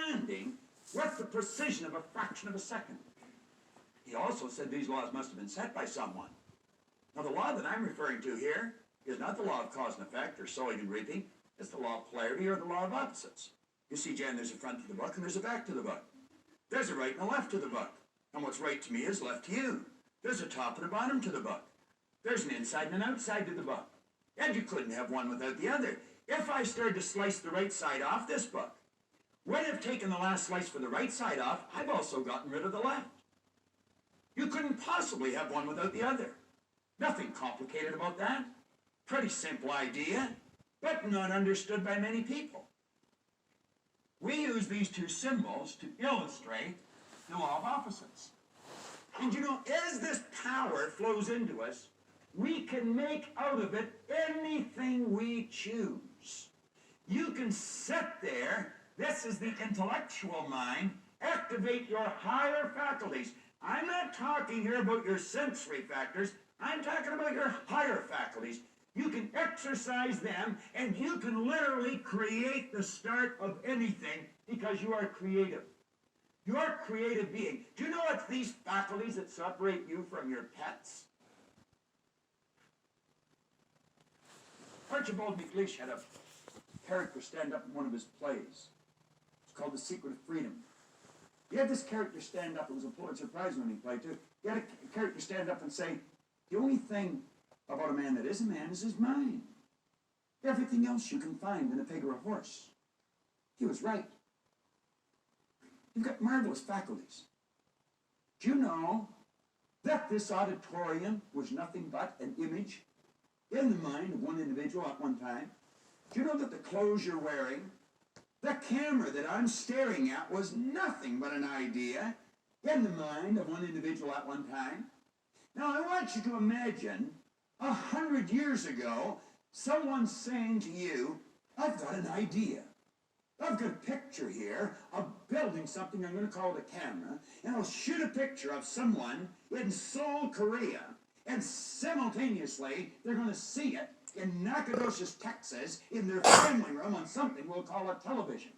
understanding with the precision of a fraction of a second. He also said these laws must have been set by someone. Now, the law that I'm referring to here is not the law of cause and effect or sowing and reaping. It's the law of polarity or the law of opposites. You see, Jan, there's a front to the book and there's a back to the book. There's a right and a left to the book. And what's right to me is left to you. There's a top and a bottom to the book. There's an inside and an outside to the book. And you couldn't have one without the other. If I started to slice the right side off this book, when I've taken the last slice for the right side off, I've also gotten rid of the left. You couldn't possibly have one without the other. Nothing complicated about that. Pretty simple idea, but not understood by many people. We use these two symbols to illustrate the law of opposites. And you know, as this power flows into us, we can make out of it anything we choose. You can sit there, this is the intellectual mind, activate your higher faculties. I'm not talking here about your sensory factors, I'm talking about your higher faculties. You can exercise them, and you can literally create the start of anything because you are creative. You're a creative being. Do you know it's these faculties that separate you from your pets? Archibald MacLeish had a character stand up in one of his plays. It's called The Secret of Freedom. He had this character stand up. It was a Pulitzer Prize-winning play, too. He had a character stand up and say, the only thing about a man that is a man is his mind. Everything else you can find in a pig or a horse. He was right. You've got marvelous faculties. Do you know that this auditorium was nothing but an image in the mind of one individual at one time? Do you know that the clothes you're wearing, the camera that I'm staring at was nothing but an idea in the mind of one individual at one time? Now, I want you to imagine 100 years ago, someone saying to you, I've got an idea. I've got a picture here of building something, I'm going to call it a camera, and I'll shoot a picture of someone in Seoul, Korea, and simultaneously they're going to see it in Nacogdoches, Texas, in their family room on something we'll call a television.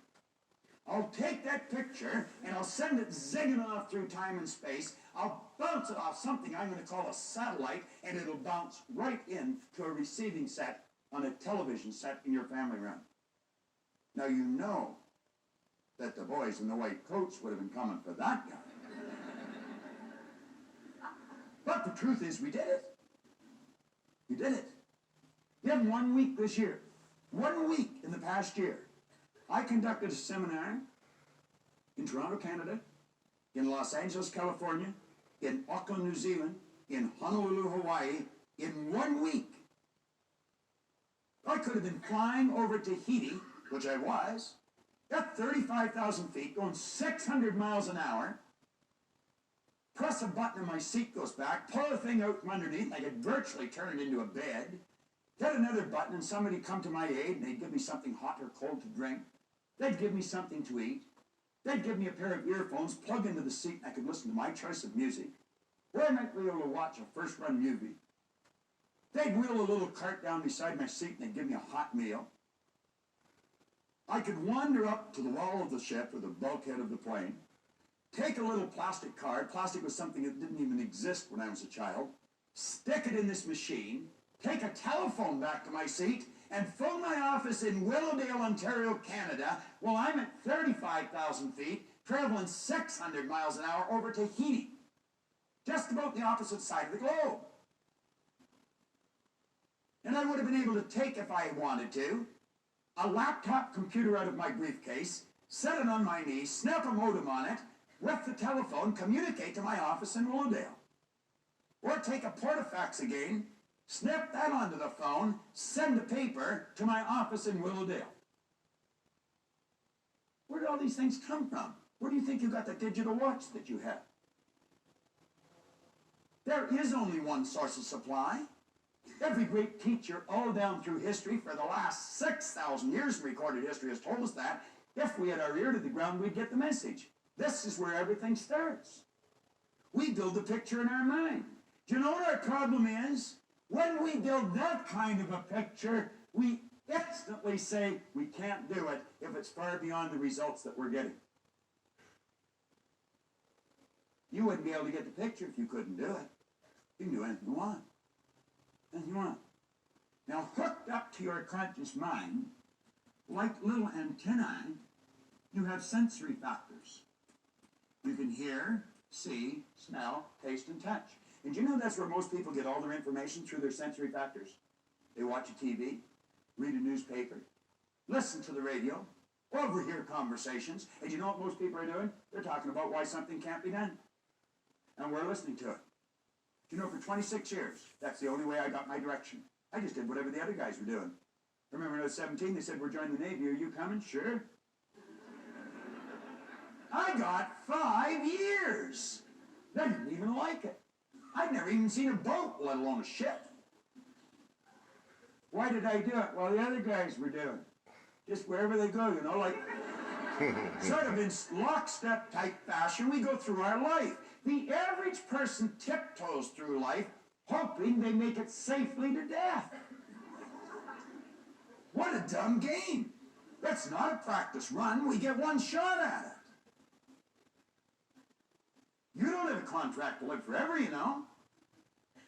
I'll take that picture and I'll send it zigging off through time and space. I'll bounce it off something I'm going to call a satellite, and it'll bounce right in to a receiving set on a television set in your family room. Now you know that the boys in the white coats would have been coming for that guy. But the truth is, we did it. We did it. In 1 week this year, 1 week in the past year, I conducted a seminar in Toronto, Canada, in Los Angeles, California, in Auckland, New Zealand, in Honolulu, Hawaii, in 1 week. I could have been flying over Tahiti, which I was, at 35,000 feet, going 600 miles an hour, press a button and my seat goes back, pull the thing out from underneath, I could virtually turn it into a bed, hit another button and somebody come to my aid and they'd give me something hot or cold to drink, they'd give me something to eat, they'd give me a pair of earphones, plug into the seat, and I could listen to my choice of music, or I might be able to watch a first-run movie. They'd wheel a little cart down beside my seat and they'd give me a hot meal. I could wander up to the wall of the ship or the bulkhead of the plane, take a little plastic card, plastic was something that didn't even exist when I was a child, stick it in this machine, take a telephone back to my seat, and phone my office in Willowdale, Ontario, Canada, while I'm at 35,000 feet, traveling 600 miles an hour over Tahiti, just about the opposite side of the globe. And I would have been able to take, if I wanted to, a laptop computer out of my briefcase, set it on my knee, snap a modem on it, with the telephone, communicate to my office in Willowdale. Or take a portafax again, snap that onto the phone, send the paper to my office in Willowdale. Where did all these things come from? Where do you think you got the digital watch that you have? There is only one source of supply. Every great teacher all down through history for the last 6,000 years in recorded history has told us that if we had our ear to the ground, we'd get the message. This is where everything starts. We build a picture in our mind. Do you know what our problem is? When we build that kind of a picture, we instantly say we can't do it if it's far beyond the results that we're getting. You wouldn't be able to get the picture if you couldn't do it. You can do anything you want. Anything you want. Now, hooked up to your conscious mind, like little antennae, you have sensory factors. You can hear, see, smell, taste, and touch. And you know that's where most people get all their information, through their sensory factors? They watch a TV, read a newspaper, listen to the radio, overhear conversations, and you know what most people are doing? They're talking about why something can't be done. And we're listening to it. You know, for 26 years, that's the only way I got my direction. I just did whatever the other guys were doing. I remember when I was 17, they said, we're joining the Navy. Are you coming? Sure. I got 5 years. They didn't even like it. I'd never even seen a boat, let alone a ship. Why did I do it? Well, the other guys were doing. Just wherever they go, you know, like sort of in lockstep type fashion, we go through our life. The average person tiptoes through life, hoping they make it safely to death. What a dumb game. That's not a practice run. We get one shot at it. You don't have a contract to live forever, you know.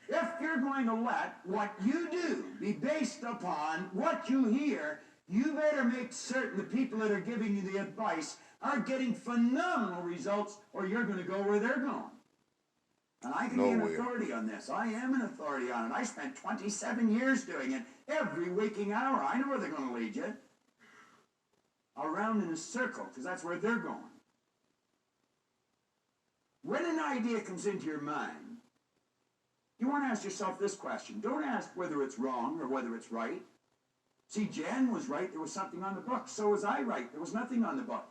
If you're going to let what you do be based upon what you hear, you better make certain the people that are giving you the advice are getting phenomenal results, or you're going to go where they're going. And I can be an authority on this. I am an authority on it. I spent 27 years doing it. Every waking hour, I know where they're going to lead you. Around in a circle, because that's where they're going. When an idea comes into your mind, you want to ask yourself this question. Don't ask whether it's wrong or whether it's right. See, Jan was right. There was something on the book. So was I right. There was nothing on the book.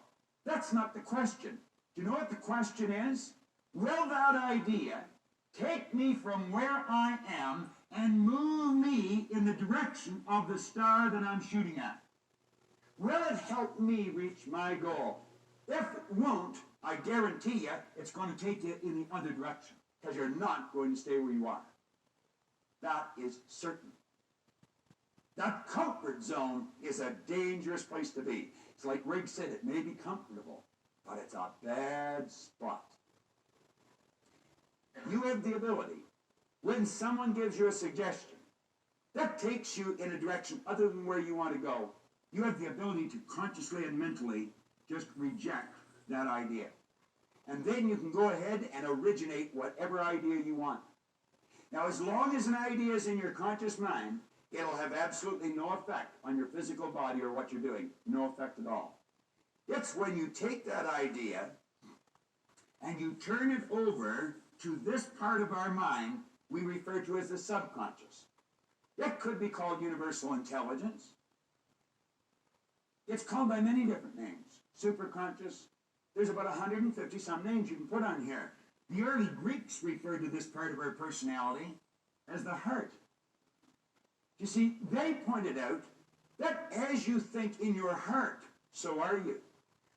That's not the question. Do you know what the question is? Will that idea take me from where I am and move me in the direction of the star that I'm shooting at? Will it help me reach my goal? If it won't, I guarantee you it's going to take you in the other direction, because you're not going to stay where you are. That is certain. That comfort zone is a dangerous place to be. It's like Rigg said, it may be comfortable, but it's a bad spot. You have the ability, when someone gives you a suggestion that takes you in a direction other than where you want to go, you have the ability to consciously and mentally just reject that idea. And then you can go ahead and originate whatever idea you want. Now, as long as an idea is in your conscious mind, it'll have absolutely no effect on your physical body or what you're doing. No effect at all. It's when you take that idea and you turn it over to this part of our mind we refer to as the subconscious. It could be called universal intelligence. It's called by many different names. Superconscious. There's about 150 some names you can put on here. The early Greeks referred to this part of our personality as the heart. You see, they pointed out that as you think in your heart, so are you.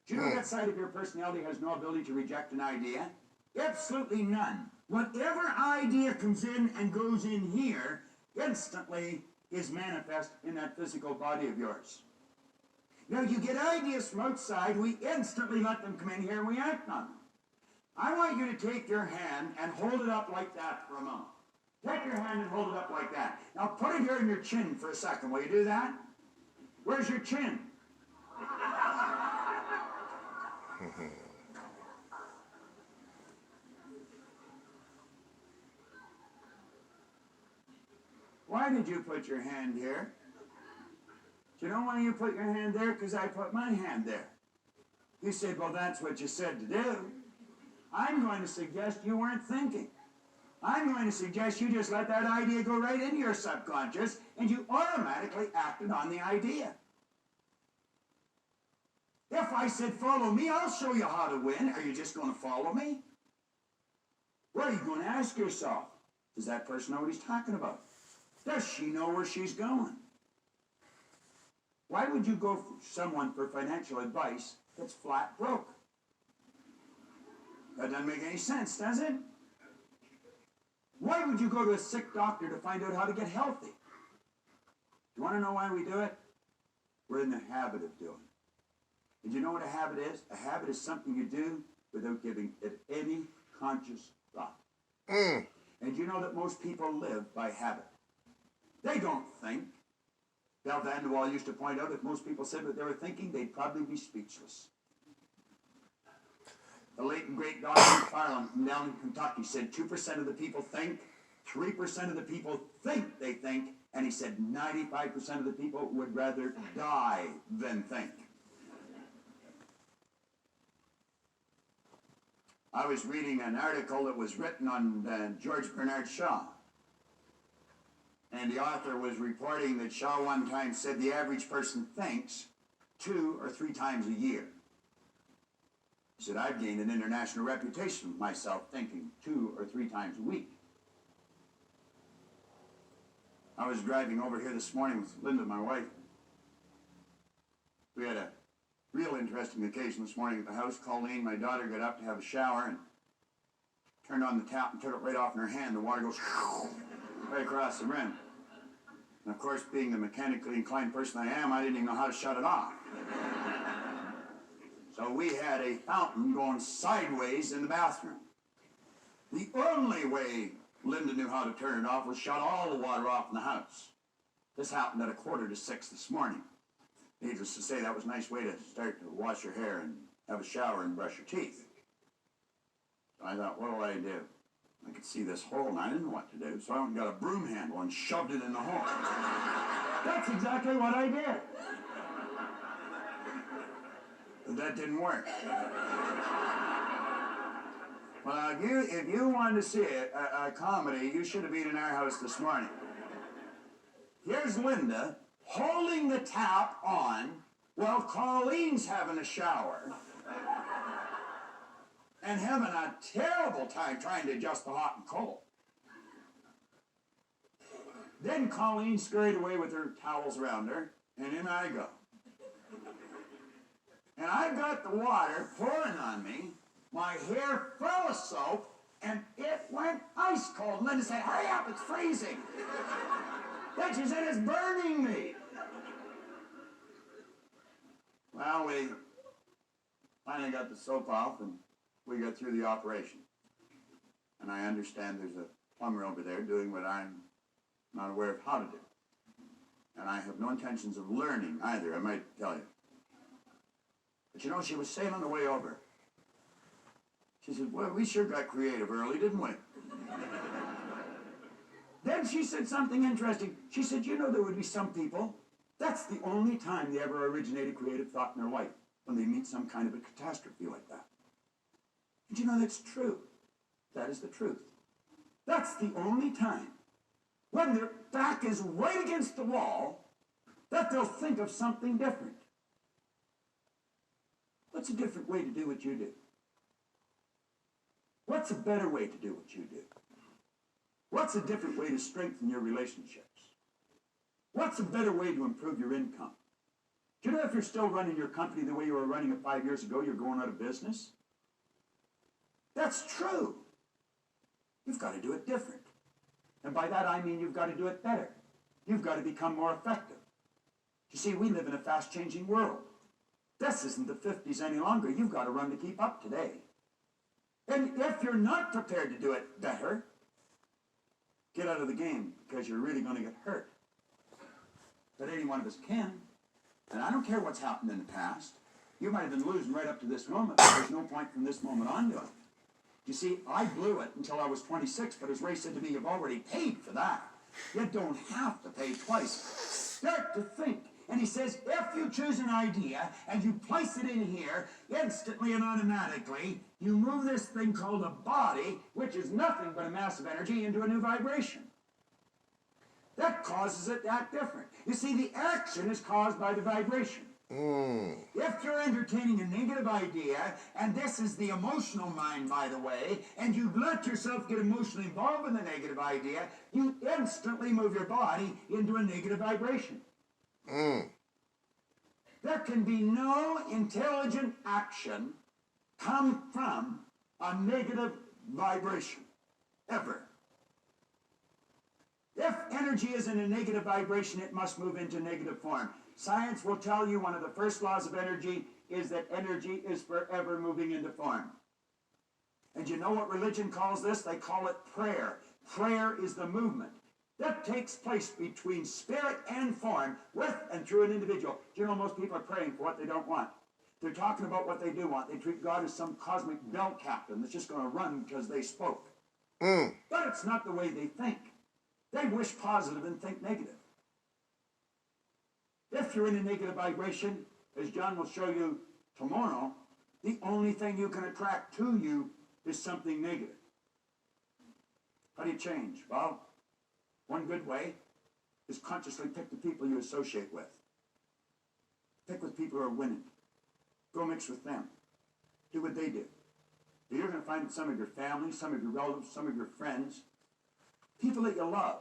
Do you know that side of your personality has no ability to reject an idea? Absolutely none. Whatever idea comes in and goes in here instantly is manifest in that physical body of yours. Now, you get ideas from outside, we instantly let them come in here and we act on them. I want you to take your hand and hold it up like that for a moment. Take your hand and hold it up like that. Now, put it here in your chin for a second. Will you do that? Where's your chin? Why did you put your hand here? Do you know why you put your hand there? Because I put my hand there. You said, well, that's what you said to do. I'm going to suggest you weren't thinking. I'm going to suggest you just let that idea go right into your subconscious, and you automatically acted on the idea. If I said, follow me, I'll show you how to win. Are you just going to follow me? What are you going to ask yourself? Does that person know what he's talking about? Does she know where she's going? Why would you go for someone for financial advice that's flat broke? That doesn't make any sense, does it? Why would you go to a sick doctor to find out how to get healthy? Do you want to know why we do it? We're in the habit of doing it. And you know what a habit is? A habit is something you do without giving it any subconscious thought. Mm. And you know that most people live by habit. They don't think. Bell Vanderwall used to point out if most people said what they were thinking, they'd probably be speechless. The late and great Dr. McFarland from down in Kentucky said 2% of the people think, 3% of the people think they think, and he said 95% of the people would rather die than think. I was reading an article that was written on George Bernard Shaw. And the author was reporting that Shaw one time said the average person thinks 2 or 3 times a year. He said, I've gained an international reputation of myself thinking 2 or 3 times a week. I was driving over here this morning with Linda, my wife. We had a real interesting occasion this morning at the house. Colleen, my daughter, got up to have a shower and turned on the tap and took it right off in her hand. The water goes right across the rim. And of course, being the mechanically inclined person I am, I didn't even know how to shut it off. So we had a fountain going sideways in the bathroom. The only way Linda knew how to turn it off was shut all the water off in the house. This happened at 5:45 this morning. Needless to say, that was a nice way to start to wash your hair and have a shower and brush your teeth. So I thought, what do I do? I could see this hole and I didn't know what to do, so I went and got a broom handle and shoved it in the hole. That's exactly what I did. But that didn't work. Well, if you wanted to see a comedy, you should have been in our house this morning. Here's Linda holding the tap on while Colleen's having a shower and having a terrible time trying to adjust the hot and cold. Then Colleen scurried away with her towels around her, and in I go. And I got the water pouring on me, my hair full of soap, and it went ice cold. Linda said, hurry up, it's freezing. Then she said, it's burning me. Well, we finally got the soap off, and we got through the operation. And I understand there's a plumber over there doing what I'm not aware of how to do. And I have no intentions of learning either, I might tell you. But you know, she was saying on the way over, she said, well, we sure got creative early, didn't we? Then she said something interesting. She said, you know, there would be some people, that's the only time they ever originate a creative thought in their life, when they meet some kind of a catastrophe like that. And you know, that's true. That is the truth. That's the only time, when their back is right against the wall, that they'll think of something different. What's a different way to do what you do? What's a better way to do what you do? What's a different way to strengthen your relationships? What's a better way to improve your income? Do you know if you're still running your company the way you were running it 5 years ago, you're going out of business? That's true. You've got to do it different. And by that I mean you've got to do it better. You've got to become more effective. You see, we live in a fast-changing world. This isn't the 50s any longer. You've got to run to keep up today. And if you're not prepared to do it better, get out of the game, because you're really going to get hurt. But any one of us can. And I don't care what's happened in the past. You might have been losing right up to this moment, but there's no point from this moment on to it. You see, I blew it until I was 26, but as Ray said to me, you've already paid for that. You don't have to pay twice. Start to think. And he says, if you choose an idea and you place it in here, instantly and automatically, you move this thing called a body, which is nothing but a mass of energy, into a new vibration. That causes it to act different. You see, the action is caused by the vibration. If you're entertaining a negative idea, and this is the emotional mind, by the way, and you let yourself get emotionally involved in the negative idea, you instantly move your body into a negative vibration. There can be no intelligent action come from a negative vibration, ever. If energy is in a negative vibration, it must move into negative form. Science will tell you one of the first laws of energy is that energy is forever moving into form. And you know what religion calls this? They call it prayer. Prayer is the movement that takes place between spirit and form, with and through an individual. Do you know most people are praying for what they don't want? They're talking about what they do want. They treat God as some cosmic bell captain that's just going to run because they spoke. But it's not the way they think. They wish positive and think negative. If you're in a negative vibration, as John will show you tomorrow, the only thing you can attract to you is something negative. How do you change? Well, one good way is consciously pick the people you associate with. Pick with people who are winning. Go mix with them. Do what they do. You're going to find some of your family, some of your relatives, some of your friends, people that you love,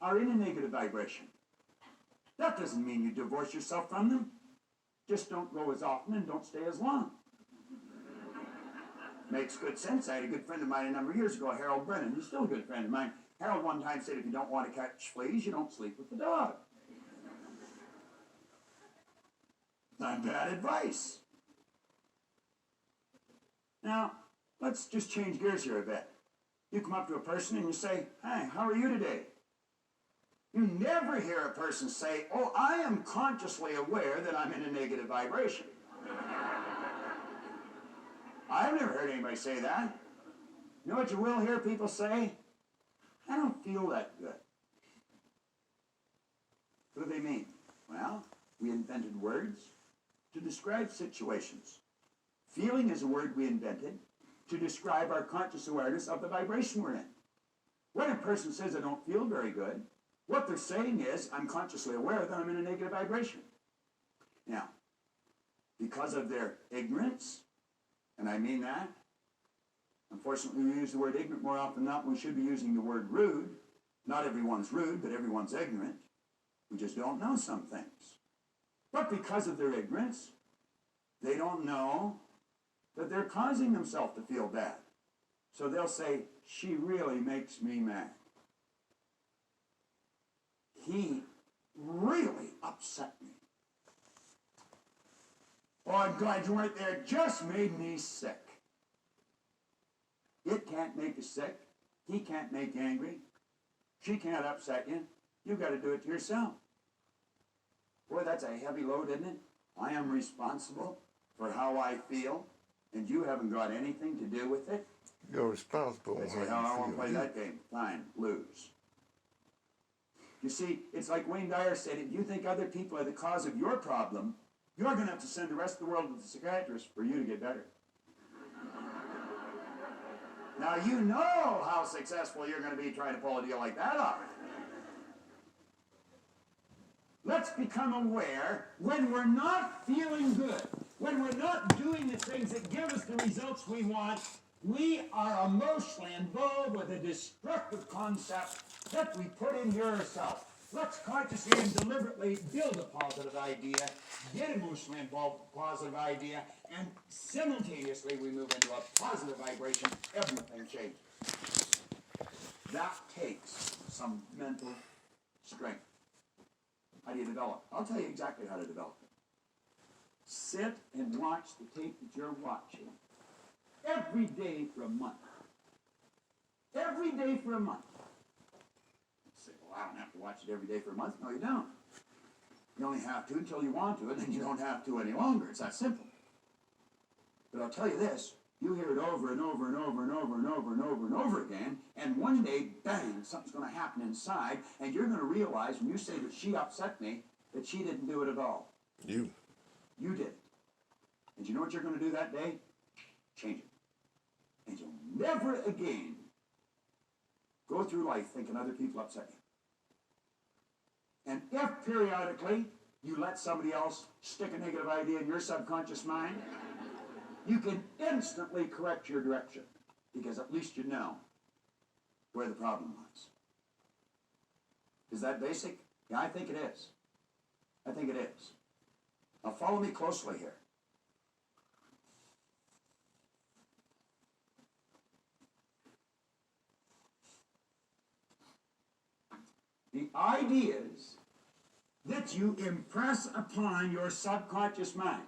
are in a negative vibration. That doesn't mean you divorce yourself from them. Just don't go as often and don't stay as long. Makes good sense. I had a good friend of mine a number of years ago, Harold Brennan. He's still a good friend of mine. Harold one time said, if you don't want to catch fleas, you don't sleep with the dog. Not bad advice. Now, let's just change gears here a bit. You come up to a person and you say, "Hi, how are you today?" You never hear a person say, "Oh, I am consciously aware that I'm in a negative vibration." I've never heard anybody say that. You know what you will hear people say? "I don't feel that good." What do they mean? Well, we invented words to describe situations. Feeling is a word we invented to describe our conscious awareness of the vibration we're in. When a person says, "I don't feel very good," what they're saying is, I'm consciously aware that I'm in a negative vibration. Now, because of their ignorance, and I mean that, unfortunately we use the word ignorant more often than not. We should be using the word rude. Not everyone's rude, but everyone's ignorant. We just don't know some things. But because of their ignorance, they don't know that they're causing themselves to feel bad. So they'll say, "She really makes me mad. He really upset me. Oh, I'm glad you weren't there. It just made me sick." It can't make you sick. He can't make you angry. She can't upset you. You've got to do it to yourself. Boy, that's a heavy load, isn't it? I am responsible for how I feel, and you haven't got anything to do with it. You're responsible. They say, "Oh, I won't play that game." Fine, lose. You see, it's like Wayne Dyer said, if you think other people are the cause of your problem, you're going to have to send the rest of the world to the psychiatrist for you to get better. Now, you know how successful you're going to be trying to pull a deal like that off. Let's become aware when we're not feeling good, when we're not doing the things that give us the results we want, we are emotionally involved with a destructive concept that we put in here ourselves. Let's consciously and deliberately build a positive idea, get emotionally involved with a positive idea, and simultaneously we move into a positive vibration. Everything changes. That takes some mental strength. How do you develop? I'll tell you exactly how to develop it. Sit and watch the tape that you're watching every day for a month. Every day for a month. You say, "Well, I don't have to watch it every day for a month." No, you don't. You only have to until you want to, and then you don't have to any longer. It's that simple. But I'll tell you this, you hear it over and over and over and over and over and over and over again, and one day, bang, something's going to happen inside, and you're going to realize when you say that she upset me, that she didn't do it at all. You did it. And you know what you're going to do that day? Change it. And you'll never again go through life thinking other people upset you. And if periodically you let somebody else stick a negative idea in your subconscious mind, you can instantly correct your direction, because at least you know where the problem lies. Is that basic? Yeah, I think it is. I think it is. Now follow me closely here. The ideas that you impress upon your subconscious mind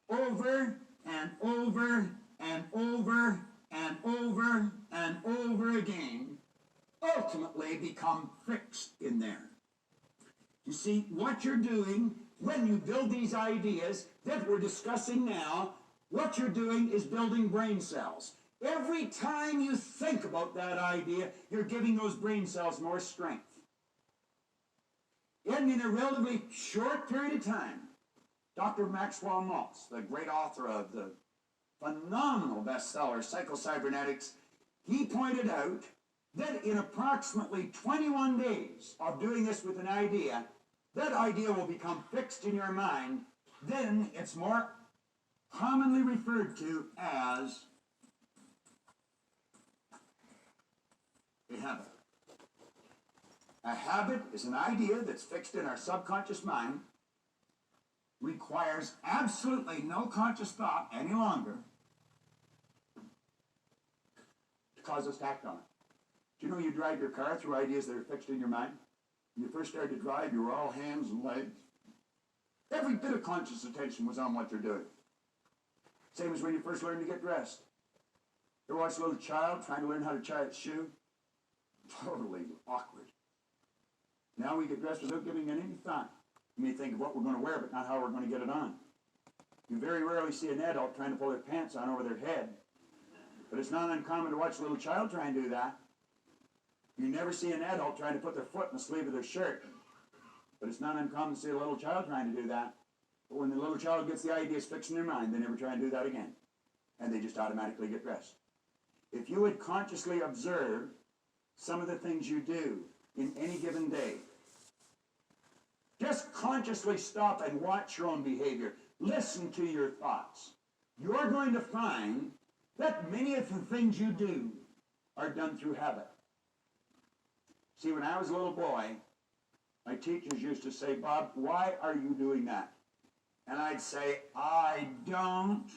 over and over and over they become fixed in there. You see, what you're doing when you build these ideas that we're discussing now, what you're doing is building brain cells. Every time you think about that idea, you're giving those brain cells more strength. And in a relatively short period of time, Dr. Maxwell Maltz, the great author of the phenomenal bestseller, Psycho-Cybernetics, he pointed out that in approximately 21 days of doing this with an idea, that idea will become fixed in your mind. Then it's more commonly referred to as a habit. A habit is an idea that's fixed in our subconscious mind, requires absolutely no conscious thought any longer to cause us to act on it. Do you know you drive your car through ideas that are fixed in your mind? When you first started to drive, you were all hands and legs. Every bit of conscious attention was on what you're doing. Same as when you first learned to get dressed. You ever watch a little child trying to learn how to tie its shoe? Totally awkward. Now we get dressed without giving it any thought. You may think of what we're going to wear, but not how we're going to get it on. You very rarely see an adult trying to pull their pants on over their head. But it's not uncommon to watch a little child try and do that. You never see an adult trying to put their foot in the sleeve of their shirt. But it's not uncommon to see a little child trying to do that. But when the little child gets the ideas fixed in their mind, they never try and do that again. And they just automatically get dressed. If you would consciously observe some of the things you do in any given day, just consciously stop and watch your own behavior. Listen to your thoughts. You're going to find that many of the things you do are done through habit. See, when I was a little boy, my teachers used to say, "Bob, why are you doing that?" And I'd say, "I don't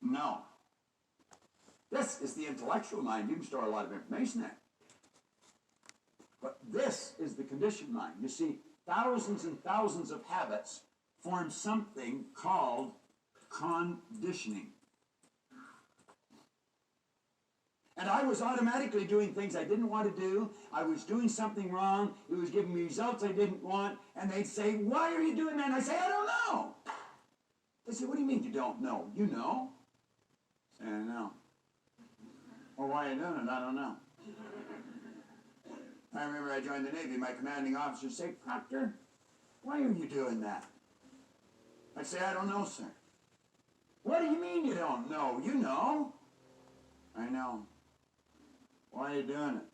know." This is the intellectual mind. You can store a lot of information there. But this is the conditioned mind. You see, thousands and thousands of habits form something called conditioning. And I was automatically doing things I didn't want to do. I was doing something wrong. It was giving me results I didn't want. And they'd say, "Why are you doing that?" And I say, "I don't know." They say, "What do you mean you don't know?" "You know." I say, "I know." "Well, why are you doing it?" "I don't know." I remember I joined the Navy. My commanding officer would say, "Proctor, why are you doing that?" I'd say, "I don't know, sir." "What do you mean you don't know?" "You know." "I know." "Why are you doing it?"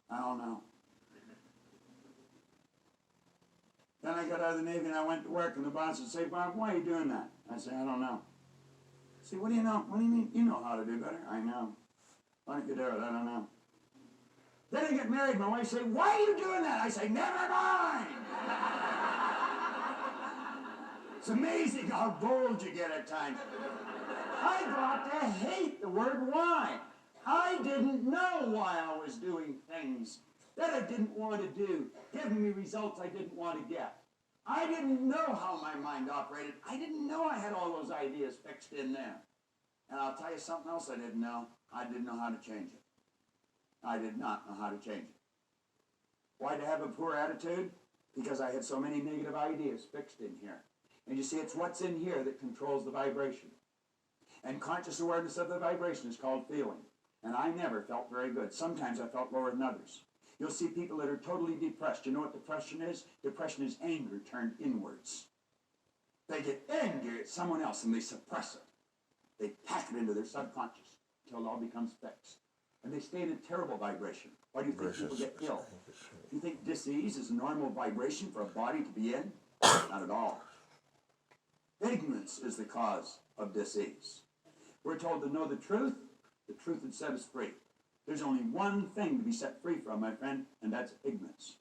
"I don't know." Then I got out of the Navy and I went to work, and the boss would say, "Bob, why are you doing that?" I say, "I don't know." See, "What do you know?" "What do you mean? You know how to do better." "I know." "Why don't you do it?" "I don't know." Then I get married. My wife say, "Why are you doing that?" I say, "Never mind." It's amazing how bold you get at times. I got to hate the word "why." I didn't know why I was doing things that I didn't want to do, giving me results I didn't want to get. I didn't know how my mind operated. I didn't know I had all those ideas fixed in there. And I'll tell you something else I didn't know. I didn't know how to change it. I did not know how to change it. Why did I have a poor attitude? Because I had so many negative ideas fixed in here. And you see, it's what's in here that controls the vibration. And conscious awareness of the vibration is called feeling. And I never felt very good. Sometimes I felt lower than others. You'll see people that are totally depressed. You know what depression is? Depression is anger turned inwards. They get angry at someone else and they suppress it. They pack it into their subconscious until it all becomes fixed. And they stay in a terrible vibration. Why do you think people get ill? Do you think disease is a normal vibration for a body to be in? Not at all. Ignorance is the cause of disease. We're told to know the truth would set us free. There's only one thing to be set free from, my friend, and that's ignorance.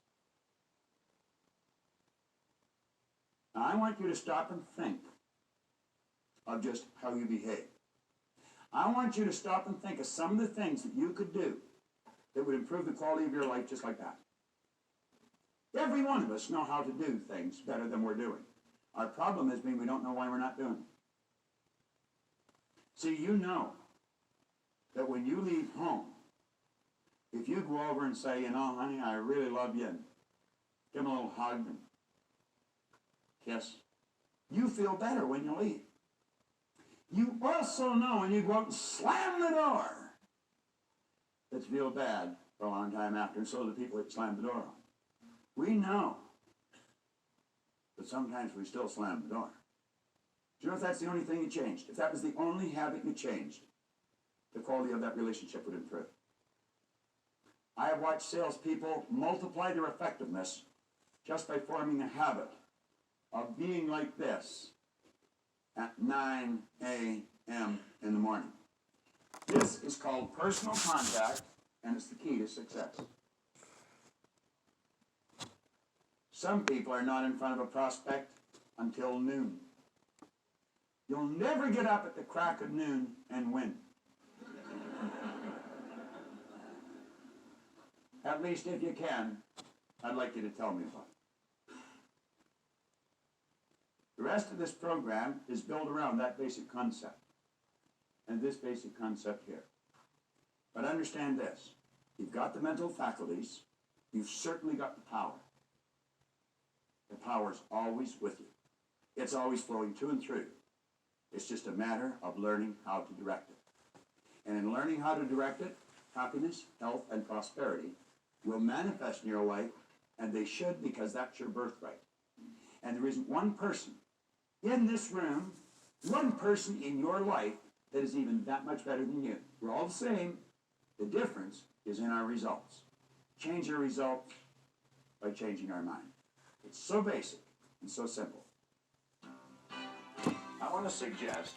Now, I want you to stop and think of just how you behave. I want you to stop and think of some of the things that you could do that would improve the quality of your life just like that. Every one of us know how to do things better than we're doing. Our problem has been we don't know why we're not doing it. See, you know that when you leave home, If you go over and say, you know, honey, I really love you, and give them a little hug and kiss, you feel better when you leave. You also know when you go out and slam the door that you feel bad for a long time after, and so do the people that slam the door on. We know, but sometimes we still slam the door. Do you know if that's the only thing you changed? If that was the only habit you changed, the quality of that relationship would improve. I have watched salespeople multiply their effectiveness just by forming a habit of being like this at 9 a.m. in the morning. This is called personal contact, and it's the key to success. Some people are not in front of a prospect until noon. You'll never get up at the crack of noon and win. At least if you can, I'd like you to tell me about it. The rest of this program is built around that basic concept and this basic concept here. But understand this, you've got the mental faculties, you've certainly got the power. The power's always with you. It's always flowing to and through. It's just a matter of learning how to direct it. And in learning how to direct it, happiness, health, and prosperity will manifest in your life, and they should, because that's your birthright. And there isn't one person in this room, one person in your life that is even that much better than you. We're all the same. The difference is in our results. Change our results by changing our mind. It's so basic and so simple. I want to suggest